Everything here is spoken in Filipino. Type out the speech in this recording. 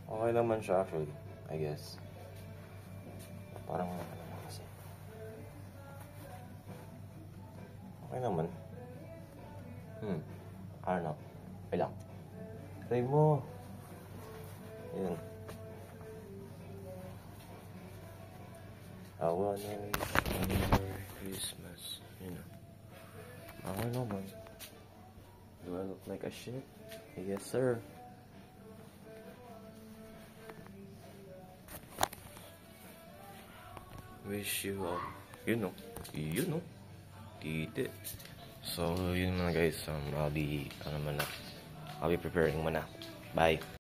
Okay naman siya actually, I guess. Parang ano na kasi. Okay naman. I don't know. Wait lang. Try mo. Yun. I wanna wish you a Merry Christmas. You know. Okay naman. Do I look like a shit? Yes, sir. Wish you all, you know, did it. So, yun na guys, I'll be preparing muna. Bye.